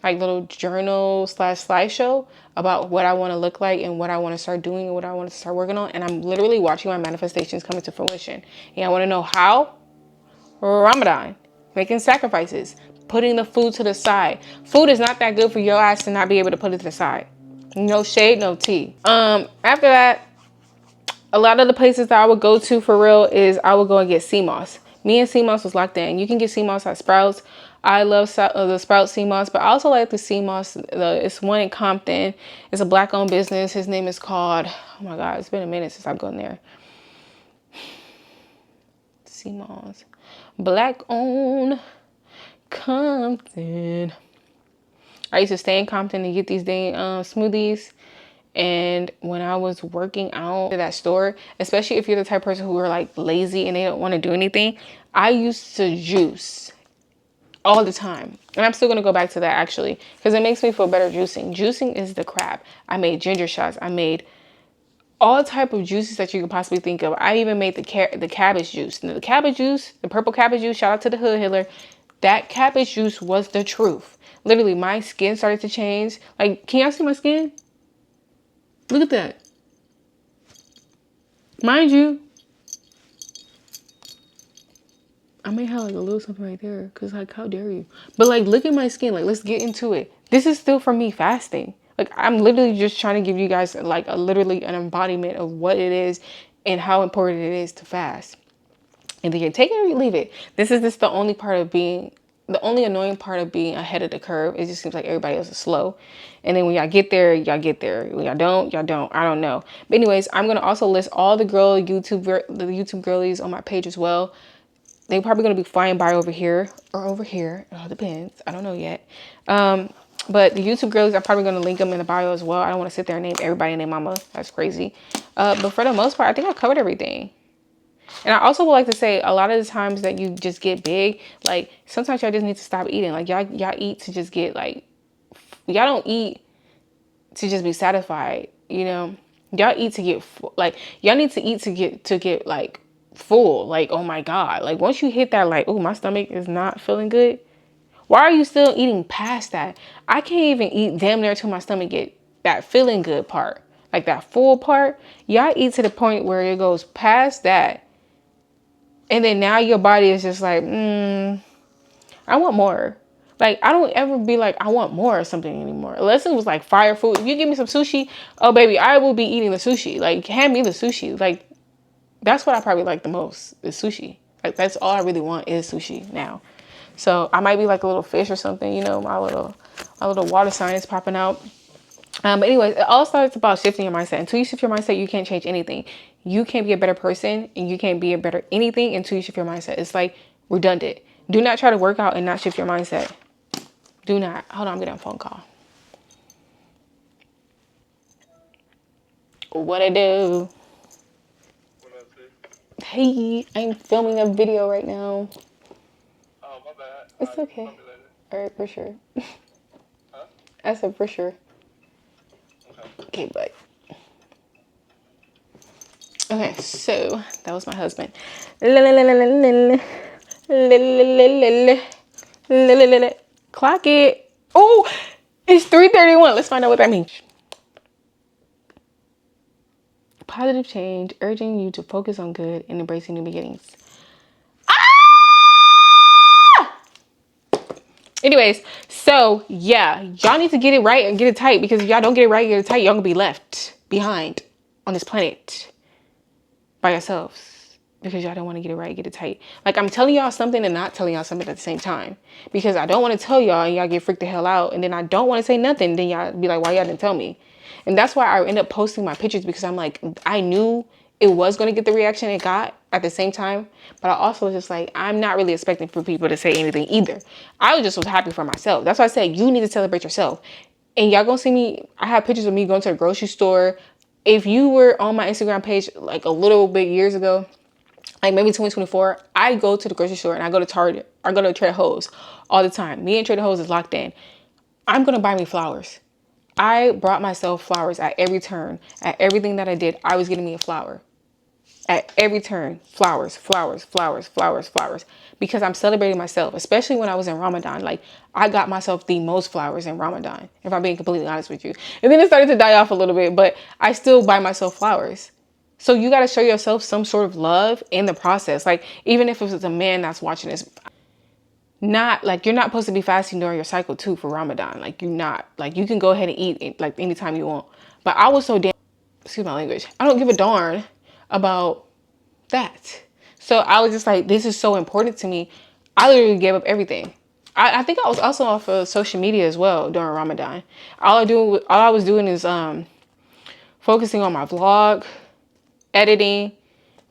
[SPEAKER 1] Like little journal / slideshow about what I want to look like and what I want to start doing and what I want to start working on. And I'm literally watching my manifestations come into fruition. And I want to know how. Ramadan, making sacrifices, putting the food to the side. Food is not that good for your ass to not be able to put it to the side. No shade, no tea. After that, a lot of the places that I would go to for real is I would go and get sea moss. Me and sea moss was locked in. You can get sea moss at Sprouts. I love the Sprout sea moss, but I also like the sea moss. It's one in Compton. It's a black owned business. His name is called, oh my God, it's been a minute since I've gone there. Sea moss. Black owned Compton. I used to stay in Compton and get these dang smoothies. And when I was working out at that store, especially if you're the type of person who are like lazy and they don't want to do anything, I used to juice all the time. And I'm still going to go back to that actually, because it makes me feel better juicing. Juicing is the crap. I made ginger shots. I made all type of juices that you could possibly think of. I even made the cabbage juice. Now, the cabbage juice, the purple cabbage juice, shout out to the hood Hitler. That cabbage juice was the truth. Literally, my skin started to change. Like, can y'all see my skin? Look at that. Mind you, I may have like a little something right there, because like, how dare you? But like, look at my skin. Like, let's get into it. This is still from me fasting. Like, I'm literally just trying to give you guys like literally an embodiment of what it is and how important it is to fast. And then you take it or you leave it. This is just the only annoying part of being ahead of the curve. It just seems like everybody else is slow. And then when y'all get there, y'all get there. When y'all don't, y'all don't. I don't know. But anyways, I'm going to also list all the YouTube girlies on my page as well. They're probably going to be flying by over here or over here. It all depends. I don't know yet. But the YouTube girlies, I'm probably going to link them in the bio as well. I don't want to sit there and name everybody and their mama. That's crazy. But for the most part, I think I covered everything. And I also would like to say, a lot of the times that you just get big, like sometimes y'all just need to stop eating. Like y'all eat to just get like, y'all don't eat to just be satisfied. You know, y'all eat to get like, y'all need to eat to get like full. Like, oh my God. Like once you hit that, like, oh, my stomach is not feeling good. Why are you still eating past that? I can't even eat damn near till my stomach get that feeling good part. Like that full part. Y'all eat to the point where it goes past that. And then now your body is just like, I want more. Like, I don't ever be like, I want more or something anymore. Unless it was like fire food. If you give me some sushi, oh baby, I will be eating the sushi. Like, hand me the sushi. Like, that's what I probably like the most is sushi. Like, that's all I really want is sushi now. So I might be like a little fish or something, you know, my little water sign is popping out. But anyways, it all starts about shifting your mindset. Until you shift your mindset, you can't change anything. You can't be a better person and you can't be a better anything until you shift your mindset. It's like redundant. Do not try to work out and not shift your mindset. Do not. Hold on, I'm getting a phone call. What I do? Hey, I'm filming a video right now.
[SPEAKER 3] Oh, my bad.
[SPEAKER 1] It's okay. All right, for sure. Huh? I said for sure. Okay, bye. Okay, so that was my husband. Clock it. Oh, it's 3:31. Let's find out what that means. Positive change, urging you to focus on good and embracing new beginnings. Ah! Anyways, so yeah, y'all need to get it right and get it tight, because if y'all don't get it right and get it tight, y'all gonna be left behind on this planet by yourselves, because y'all don't want to get it right, get it tight. Like, I'm telling y'all something and not telling y'all something at the same time, because I don't want to tell y'all and y'all get freaked the hell out, and then I don't want to say nothing, then y'all be like, why y'all didn't tell me? And that's why I end up posting my pictures, because I'm like, I knew it was going to get the reaction it got at the same time, but I also was just like, I'm not really expecting for people to say anything either. I just was happy for myself. That's why I said, you need to celebrate yourself. And y'all gonna see me, I have pictures of me going to the grocery store. If you were on my Instagram page like a little bit years ago, like maybe 2024, I go to the grocery store and I go to Target, I go to Trader Joe's all the time. Me and Trader Joe's is locked in. I'm gonna buy me flowers. I brought myself flowers at every turn. At everything that I did, I was getting me a flower. At every turn, flowers, flowers, flowers, flowers, flowers. Because I'm celebrating myself, especially when I was in Ramadan. Like, I got myself the most flowers in Ramadan, if I'm being completely honest with you. And then it started to die off a little bit, but I still buy myself flowers. So you got to show yourself some sort of love in the process. Like, even if it's a man that's watching this, not like, you're not supposed to be fasting during your cycle too for Ramadan. Like, you're not. Like, you can go ahead and eat like anytime you want. But I was so damn, excuse my language, I don't give a darn about that. So I was just like, this is so important to me. I literally gave up everything. I think I was also off of social media as well during Ramadan. All I was doing is focusing on my vlog, editing,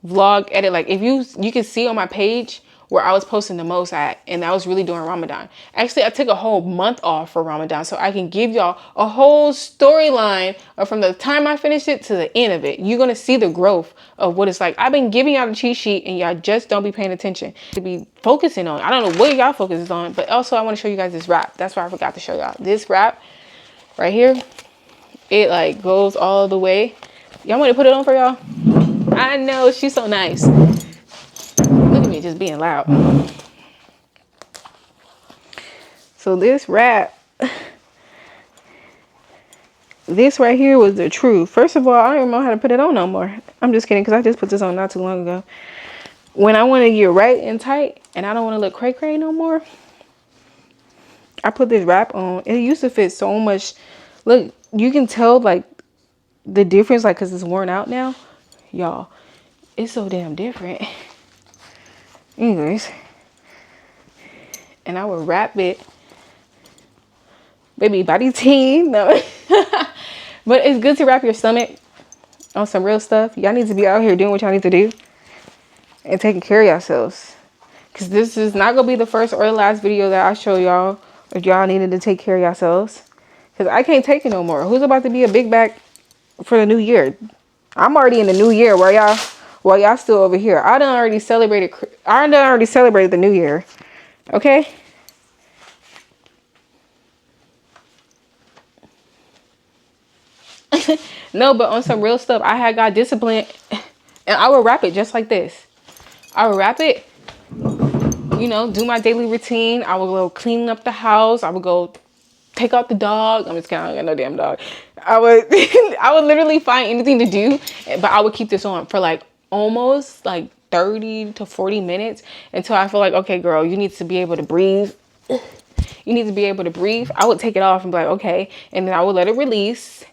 [SPEAKER 1] vlog edit. Like, if you can see on my page where I was posting the most at, and that was really during Ramadan. Actually, I took a whole month off for Ramadan so I can give y'all a whole storyline from the time I finished it to the end of it. You're gonna see the growth of what it's like. I've been giving y'all the cheat sheet and y'all just don't be paying attention to be focusing on. I don't know what y'all focus on, but also I want to show you guys this wrap. That's why I forgot to show y'all this wrap right here. It like goes all the way. Y'all want to put it on for y'all? I know, she's so nice. Look at me just being loud. So this wrap, this right here was the truth. First of all, I don't even know how to put it on no more. I'm just kidding, because I just put this on not too long ago. When I want to get right and tight and I don't want to look cray cray no more, I put this wrap on. It used to fit so much. Look, you can tell like the difference, like, because it's worn out now. Y'all, it's so damn different. Anyways, and I would wrap it, baby body tea. No. But it's good to wrap your stomach on some real stuff. Y'all need to be out here doing what y'all need to do and taking care of yourselves, because this is not gonna be the first or the last video that I show y'all if y'all needed to take care of yourselves, because I can't take it no more. Who's about to be a big back for the new year? I'm already in the new year. While y'all still over here, I done already celebrated the new year. Okay. No, but on some real stuff, I had got disciplined, and I would wrap it just like this. I would wrap it, you know, do my daily routine. I would go clean up the house. I would go take out the dog. I'm just kidding, I don't got no damn dog. I would I would literally find anything to do, but I would keep this on for like almost like 30 to 40 minutes until I feel like, okay, girl, you need to be able to breathe. You need to be able to breathe. I would take it off and be like, okay, and then I would let it release.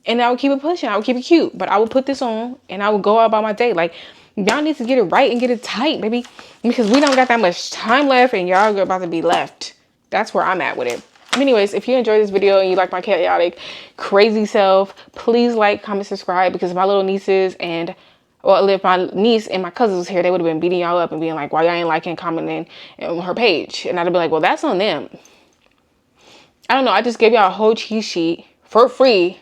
[SPEAKER 1] And I would keep it pushing. I would keep it cute. But I would put this on and I would go out about my day. Like, y'all need to get it right and get it tight, baby. Because we don't got that much time left and y'all are about to be left. That's where I'm at with it. Anyways, if you enjoyed this video and you like my chaotic, crazy self, please like, comment, subscribe. Because my little nieces and, well, if my niece and my cousins was here, they would have been beating y'all up and being like, why y'all ain't liking, commenting on her page? And I'd be like, well, that's on them. I don't know. I just gave y'all a whole cheat sheet for free.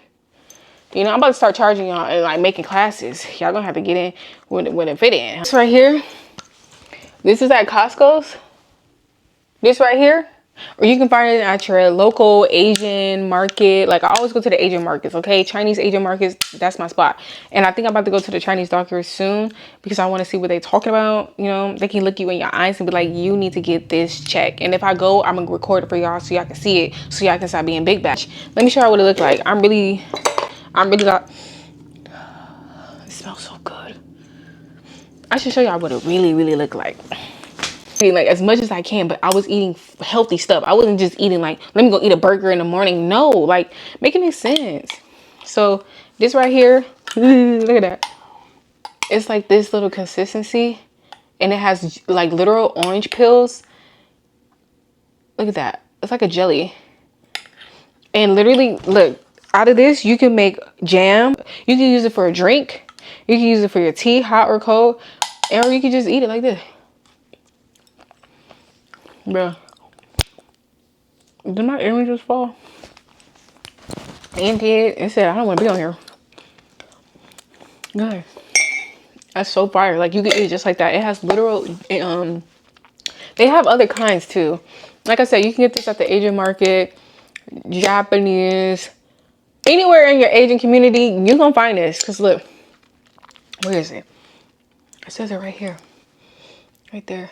[SPEAKER 1] You know, I'm about to start charging y'all and like making classes. Y'all gonna have to get in when it fit in. This right here, this is at Costco's. This right here, or you can find it at your local Asian market. Like, I always go to the Asian markets, okay? Chinese Asian markets, that's my spot. And I think I'm about to go to the Chinese doctor soon because I want to see what they're talking about. You know, they can look you in your eyes and be like, you need to get this checked. And if I go, I'm gonna record it for y'all so y'all can see it, so y'all can stop being big batch. Let me show you what it looks like. I'm really got, it smells so good. I should show y'all what it really look like. like as much as I can, but I was eating healthy stuff. I wasn't just eating like, let me go eat a burger in the morning. No, like make it make sense. So this right here, look at that. It's like this little consistency, and it has like literal orange peels. Look at that. It's like a jelly. And literally, look, out of this, you can make jam. You can use it for a drink. You can use it for your tea, hot or cold. Or you can just eat it like this. Bro. Did my earring just fall? And did. It said, I don't want to be on here. Guys. That's so fire. Like, you can eat it just like that. It has literal, they have other kinds too. Like I said, you can get this at the Asian market, Japanese, anywhere in your Asian community, you're gonna find this. Because look, where is it? It says it right here. Right there.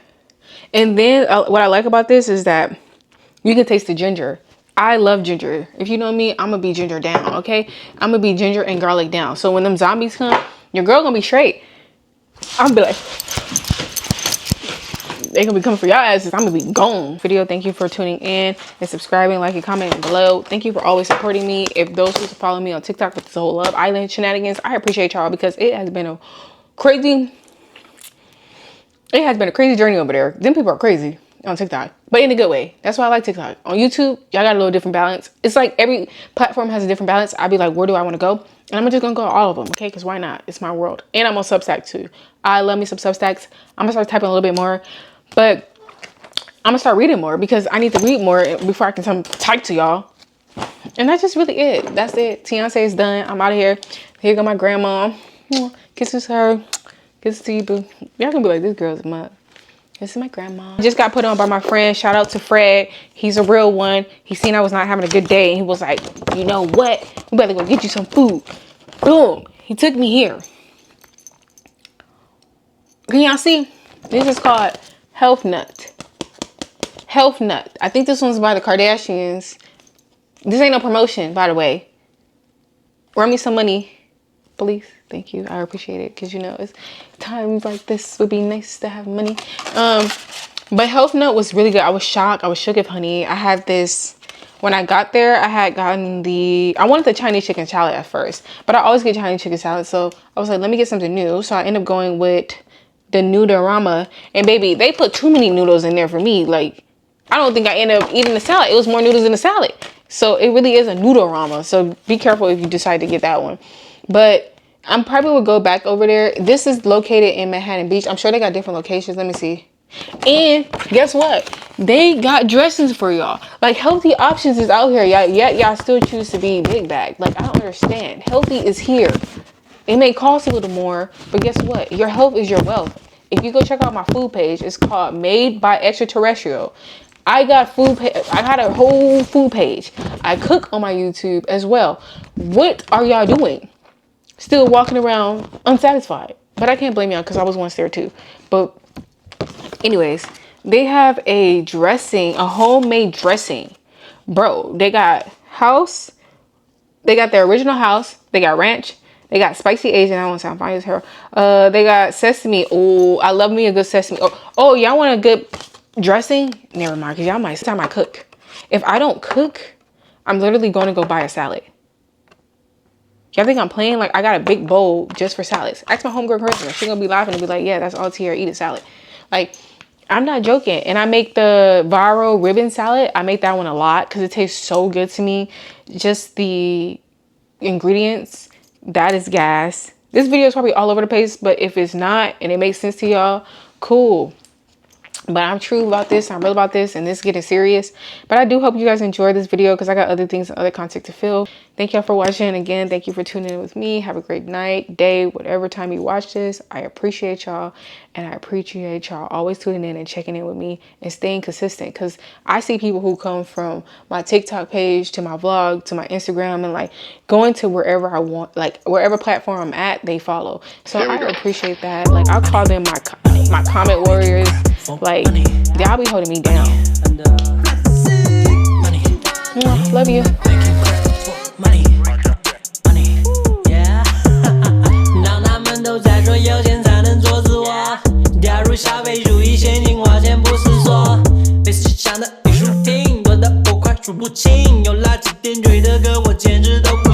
[SPEAKER 1] And then what I like about this is that you can taste the ginger. I love ginger. If you know me, I'm gonna be ginger down, okay? I'm gonna be ginger and garlic down. So when them zombies come, your girl gonna be straight. I'm gonna be like, they gonna be coming for y'all asses. I'm gonna be gone. Video, thank you for tuning in and subscribing, liking, commenting below. Thank you for always supporting me. If those who follow me on TikTok with this whole Love Island shenanigans, I appreciate y'all because it has been a crazy journey over there. Them people are crazy on TikTok, but in a good way. That's why I like TikTok. On YouTube, y'all got a little different balance. It's like every platform has a different balance. I'd be like, where do I want to go? And I'm just gonna go to all of them, okay? Because why not? It's my world. And I'm on Substack too. I love me some Substacks. I'm gonna start typing a little bit more, but I'm gonna start reading more because I need to read more before I can type to y'all. And that's just really it. That's it. Beyonce is done. I'm out of here. Here go my grandma. Kisses her. Kisses to you, boo. Y'all gonna be like, this girl's a mug. This is my grandma. Just got put on by my friend. Shout out to Fred. He's a real one. He seen I was not having a good day. And he was like, you know what? We better go get you some food. Boom. He took me here. Can y'all see? This is called Health Nut. Health Nut. I think this one's by the Kardashians. This ain't no promotion, by the way. Run me some money, please. Thank you. I appreciate it. Because, you know, it's times like this would be nice to have money. But Health Nut was really good. I was shocked. I was shook, if honey. I had this. When I got there, I had gotten I wanted the Chinese chicken salad at first. But I always get Chinese chicken salad. So I was like, let me get something new. So I ended up going with the Noodorama. And baby, they put too many noodles in there for me. Like, I don't think I ended up eating the salad. It was more noodles in the salad. So it really is a Noodorama. So be careful if you decide to get that one. But I'm probably would go back over there. This is located in Manhattan Beach. I'm sure they got different locations. Let me see. And guess what? They got dressings for y'all. Like, healthy options is out here. Y'all still choose to be big bag. Like, I don't understand. Healthy is here. It may cost a little more, but guess what? Your health is your wealth. If you go check out my food page, it's called Made by Extraterrestrial. I got a whole food page. I cook on my YouTube as well. What are y'all doing? Still walking around unsatisfied. But I can't blame y'all because I was once there too. But anyways, they have a dressing, a homemade dressing. Bro, they got house. They got their original house. They got ranch. They got spicy Asian. I don't sound fine as hell. They got sesame. Oh, I love me a good sesame. Oh, y'all want a good dressing? Never mind, because y'all might time I cook. If I don't cook, I'm literally going to go buy a salad. Y'all think I'm playing? Like, I got a big bowl just for salads. Ask my homegirl Christmas. She's gonna be laughing and be like, yeah, that's all Tierra, eat a salad. Like, I'm not joking. And I make the viral ribbon salad. I make that one a lot because it tastes so good to me. Just the ingredients, that is gas. This video is probably all over the place, but if it's not and it makes sense to y'all, cool. But I'm true about this. I'm real about this, and this is getting serious. But I do hope you guys enjoyed this video because I got other things and other content to film. Thank y'all for watching. Again, thank you for tuning in with me. Have a great night, day, whatever time you watch this. I appreciate y'all, and I appreciate y'all always tuning in and checking in with me and staying consistent, because I see people who come from my TikTok page to my vlog to my Instagram and like going to wherever I want, like wherever platform I'm at, they follow. So I appreciate that. Like, I call them my comment warriors. Like, y'all be holding me down. Love you.当他们都在说有钱才能做自我，假如消费主义先进化，先不是
[SPEAKER 4] 情，有垃圾点缀的歌我简直都不